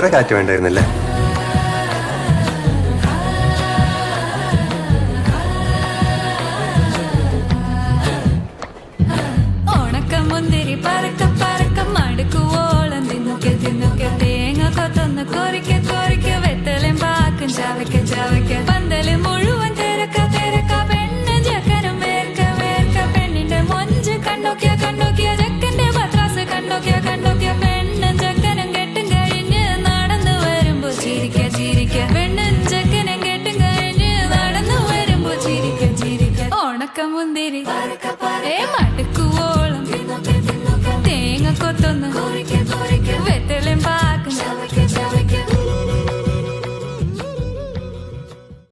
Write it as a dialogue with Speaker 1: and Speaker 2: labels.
Speaker 1: ഇത്ര കാറ്റ് വേണ്ടായിരുന്നില്ലേ?
Speaker 2: മുന്തിരി പറക്ക പറക്ക മടുക്കുവോളം തിന്നുക്കെ തിന്നുക്കെ തേങ്ങ കൊത്തൊന്ന് കൊറിക്ക കൊറിക്ക വെത്തലും പാക്കും ചവയ്ക്ക ചവയ്ക്ക പന്തല് മുഴുവൻ തിരക്ക തിരക്ക പെണ്ണ് ചെക്കനും വേർക്ക വേർക്ക പെണ്ണിന്റെ മൊഞ്ച് കണ്ടോക്കിയ കണ്ടോക്കിയ ചെക്കന്റെ പത്രാസ് കണ്ടോക്കിയ കണ്ടോക്കിയ പെണ്ണും ചെക്കനും കെട്ടും കഴിഞ്ഞ് നടന്നു വരുമ്പോ ചിരിക്ക ചിരിക്ക പെണ്ണും ചെക്കനും കെട്ടും കഴിഞ്ഞ് നടന്നു വരുമ്പോ ചിരിക്ക ചിരിക്ക ഉണക്ക മുന്തിരി മടുക്കുവോളം തേങ്ങ കൊത്തൊന്ന് വെത്തലും പാക്കും